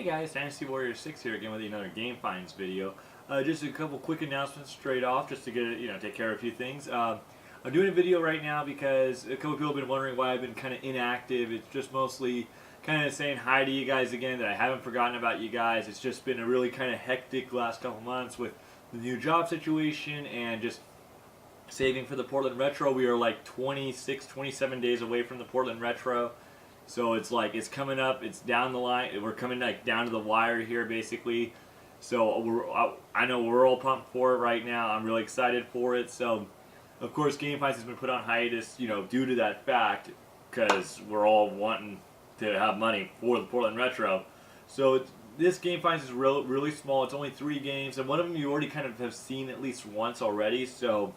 guys, Dynasty Warrior 6 here again with another Game Finds video. Just a couple quick announcements straight off, just to get take care of a few things. I'm doing a video right now because a couple people have been wondering why I've been kind of inactive. It's just mostly kind of saying hi to you guys again, that I haven't forgotten about you guys. It's just been a really kind of hectic last couple months with the new job situation and just saving for the Portland Retro. We are like 26, 27 days away from the Portland Retro. So it's like, it's coming up, it's down the line, we're coming like down to the wire here basically. So I know we're all pumped for it right now. I'm really excited for it. So of course Game Finds has been put on hiatus, due to that fact, because we're all wanting to have money for the Portland Retro. So this Game Finds is really small. It's only 3 games, and one of them you already kind of have seen at least once already, so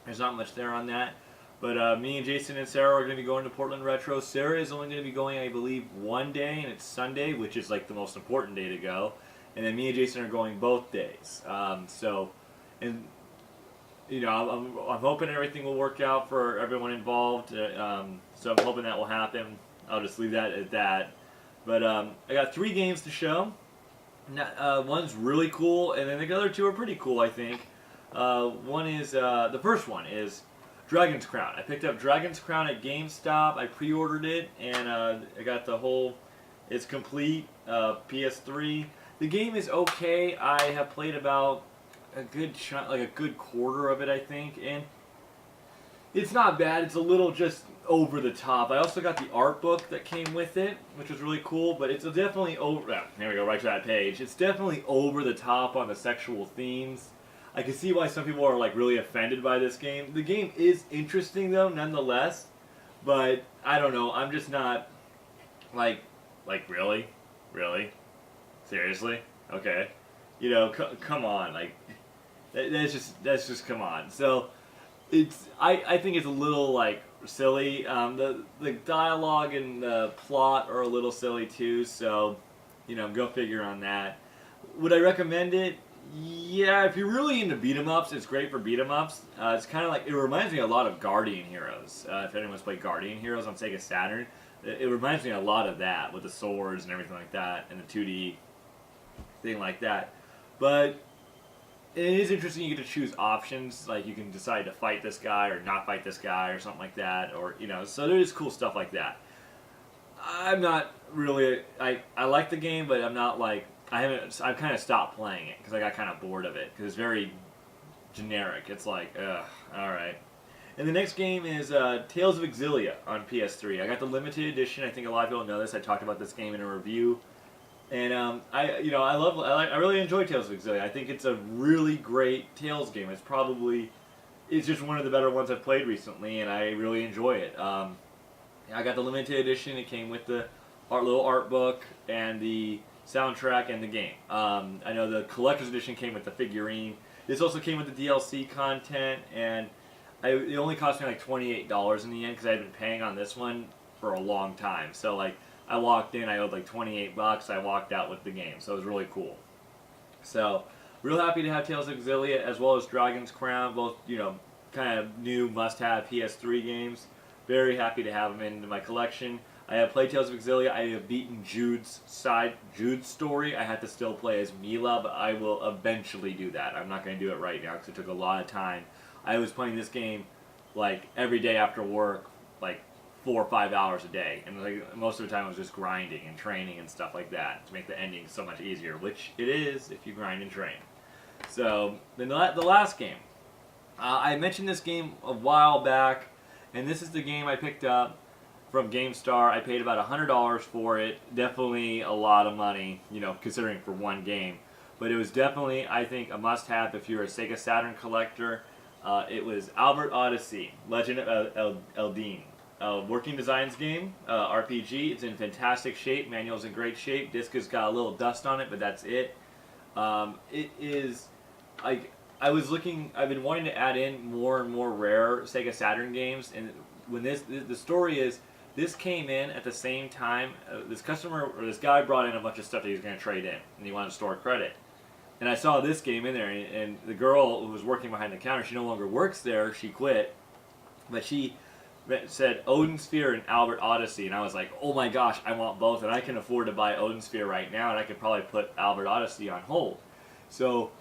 there's not much there on that. But me and Jason and Sarah are going to be going to Portland Retro. Sarah is only going to be going, I believe, one day, and it's Sunday, which is like the most important day to go. And then me and Jason are going both days. I'm hoping everything will work out for everyone involved. So I'm hoping that will happen. I'll just leave that at that. But I got 3 games to show. One's really cool, and then the other 2 are pretty cool, I think. One is the first one is Dragon's Crown. I picked up Dragon's Crown at GameStop. I pre-ordered it, and I got the whole, it's complete, PS3. The game is okay. I have played about a good chunk, like a good quarter of it, I think, and it's not bad. It's a little just over the top. I also got the art book that came with it, which was really cool, but it's definitely over, there we go, right to that page. It's definitely over the top on the sexual themes. I can see why some people are like really offended by this game. The game is interesting though, nonetheless, but I don't know. I'm just not like really, seriously, okay, come on, like that's just come on. So I think it's a little like silly. The dialogue and the plot are a little silly too. So go figure on that. Would I recommend it? Yeah, if you're really into beat-em-ups, it's great for beat-em-ups. It's kind of like, it reminds me a lot of Guardian Heroes. If anyone's played Guardian Heroes on Sega Saturn, it reminds me a lot of that, with the swords and everything like that, and the 2D thing like that. But it is interesting. You get to choose options, like you can decide to fight this guy or not fight this guy or something like that, or so there is cool stuff like that. I'm not really, I like the game, but I'm not like, I've kind of stopped playing it because I got kind of bored of it because it's very generic. It's like, ugh, alright. And the next game is Tales of Xillia on PS3. I got the limited edition. I think a lot of people know this. I talked about this game in a review. And I really enjoy Tales of Xillia. I think it's a really great Tales game. It's just one of the better ones I've played recently, and I really enjoy it. I got the limited edition. It came with the little art book and the soundtrack and the game. I know the collector's edition came with the figurine. This also came with the DLC content, and it only cost me like $28 in the end because I had been paying on this one for a long time. So like, I walked in, I owed like 28 bucks. I walked out with the game, so it was really cool. So real happy to have Tales of Xillia as well as Dragon's Crown, both kind of new must-have PS3 games. Very happy to have them in my collection. I have played Tales of Xillia. I have beaten Jude's story. I had to still play as Mila, but I will eventually do that. I'm not going to do it right now because it took a lot of time. I was playing this game like every day after work, like 4 or 5 hours a day, and like most of the time I was just grinding and training and stuff like that to make the ending so much easier, which it is if you grind and train. So then the last game, I mentioned this game a while back, and this is the game I picked up from GameStar. I paid about $100 for it. Definitely a lot of money, considering for one game. But it was definitely, I think, a must-have if you're a Sega Saturn collector. It was Albert Odyssey, Legend of Eldin. Working Designs game, RPG. It's in fantastic shape. Manual's in great shape. Disc has got a little dust on it, but that's it. It is, I've been wanting to add in more and more rare Sega Saturn games, and when the story is, this came in at the same time. This guy brought in a bunch of stuff that he was going to trade in, and he wanted to store credit. And I saw this game in there, and the girl who was working behind the counter, she no longer works there. She quit, but she that said Odin Sphere and Albert Odyssey, and I was like, oh my gosh, I want both, and I can afford to buy Odin Sphere right now, and I could probably put Albert Odyssey on hold. So,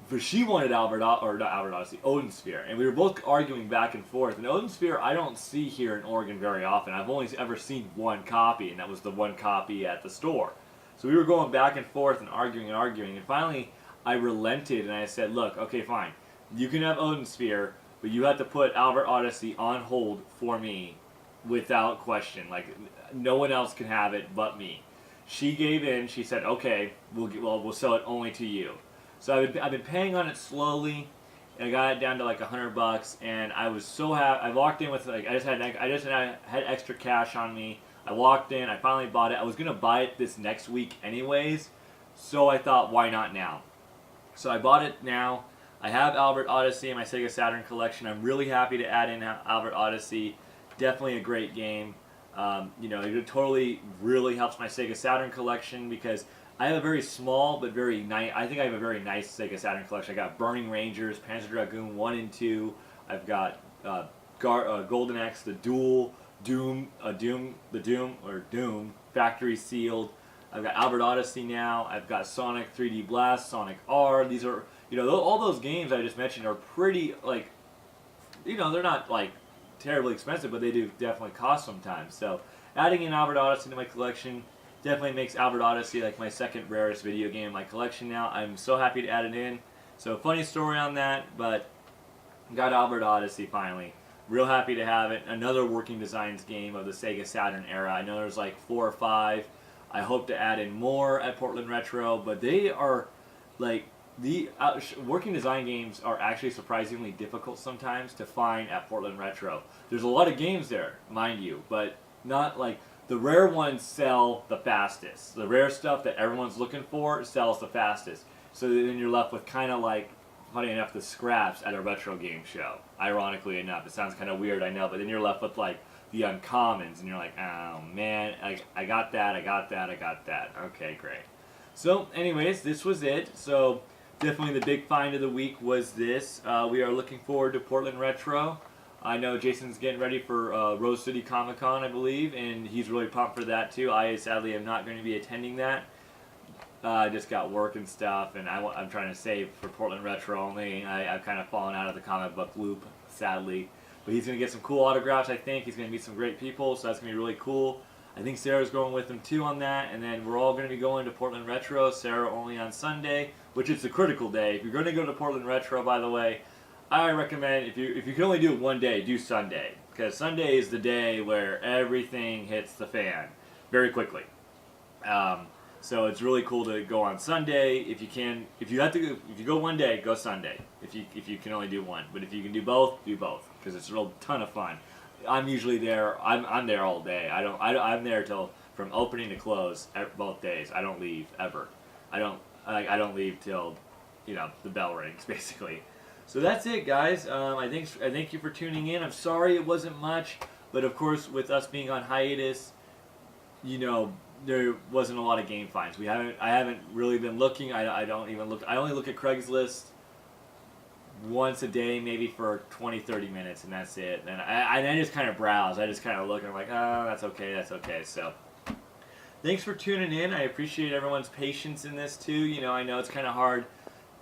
but she wanted Odin Sphere, and we were both arguing back and forth. And Odin Sphere, I don't see here in Oregon very often. I've only ever seen one copy, and that was the one copy at the store. So we were going back and forth and arguing, and finally I relented and I said, look, okay, fine, you can have Odin Sphere, but you have to put Albert Odyssey on hold for me without question. Like, no one else can have it but me. She gave in. She said, okay, we'll sell it only to you. So I've been paying on it slowly, and I got it down to like $100, and I was so happy. I walked in with like I just had extra cash on me. I walked in. I finally bought it. I was gonna buy it this next week anyways, so I thought, why not now? So I bought it now. I have Albert Odyssey in my Sega Saturn collection. I'm really happy to add in Albert Odyssey. Definitely a great game. You know, it totally really helps my Sega Saturn collection because I have a very small but very nice. I think I have a very nice Sega Saturn collection. I got Burning Rangers, Panzer Dragoon 1 and 2. I've got Golden Axe, the Duel, Doom, Factory Sealed. I've got Albert Odyssey now. I've got Sonic 3D Blast, Sonic R. These are, you know, all those games I just mentioned are pretty, like, you know, they're not like terribly expensive, but they do definitely cost sometimes. So adding in Albert Odyssey to my collection definitely makes Albert Odyssey like my second rarest video game in my collection now. I'm so happy to add it in. So funny story on that, but got Albert Odyssey finally. Real happy to have it. Another Working Designs game of the Sega Saturn era. I know there's like 4 or 5. I hope to add in more at Portland Retro, but they are like the Working Design games are actually surprisingly difficult sometimes to find at Portland Retro. There's a lot of games there, mind you, but not like the rare ones sell the fastest. The rare stuff that everyone's looking for sells the fastest. So then you're left with kind of like, funny enough, the scraps at a retro game show. Ironically enough, it sounds kind of weird, I know, but then you're left with like the uncommons, and you're like, oh man, I got that. Okay, great. So, anyways, this was it. So, definitely the big find of the week was this. We are looking forward to Portland Retro. I know Jason's getting ready for Rose City Comic Con, I believe, and he's really pumped for that too. I sadly am not going to be attending that. I just got work and stuff, and I'm trying to save for Portland Retro only. I've kind of fallen out of the comic book loop, sadly. But he's going to get some cool autographs, I think. He's going to meet some great people, so that's going to be really cool. I think Sarah's going with him too on that, and then we're all going to be going to Portland Retro. Sarah only on Sunday, which is the critical day. If you're going to go to Portland Retro, by the way, I recommend if you can only do it one day, do Sunday, because Sunday is the day where everything hits the fan very quickly. So it's really cool to go on Sunday. If you go one day, go Sunday. If you can only do one, but if you can do both, because it's a real ton of fun. I'm usually there. I'm there all day. I'm there till from opening to close both days. I don't leave ever. I don't leave till, you know, the bell rings basically. So that's it, guys. I thank you for tuning in. I'm sorry it wasn't much, but of course with us being on hiatus, you know, there wasn't a lot of game finds. I haven't really been looking. I don't even look. I only look at Craigslist once a day, maybe for 20-30 minutes, and that's it. And I just kind of browse. I just kind of look, and I'm like, oh, that's okay. So thanks for tuning in. I appreciate everyone's patience in this too. You know, I know it's kind of hard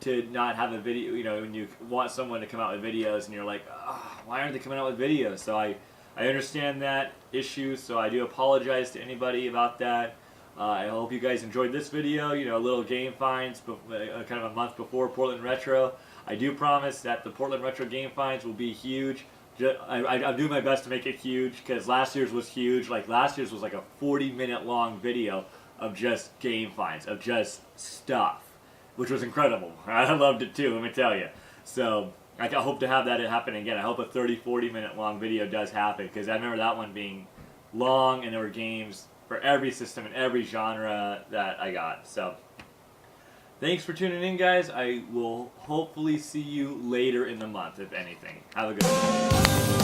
to not have a video. You know, when you want someone to come out with videos, and you're like, oh, why aren't they coming out with videos? So I understand that issue, so I do apologize to anybody about that. I hope you guys enjoyed this video, you know, little game finds, kind of a month before Portland Retro. I do promise that the Portland Retro game finds will be huge. I'm doing my best to make it huge, because last year's was huge. Like, last year's was like a 40-minute long video of just game finds, of just stuff, which was incredible. I loved it too, let me tell you. So I hope to have that happen again. I hope a 30-40 minute long video does happen, because I remember that one being long, and there were games for every system and every genre that I got. So thanks for tuning in, guys. I will hopefully see you later in the month, if anything. Have a good one.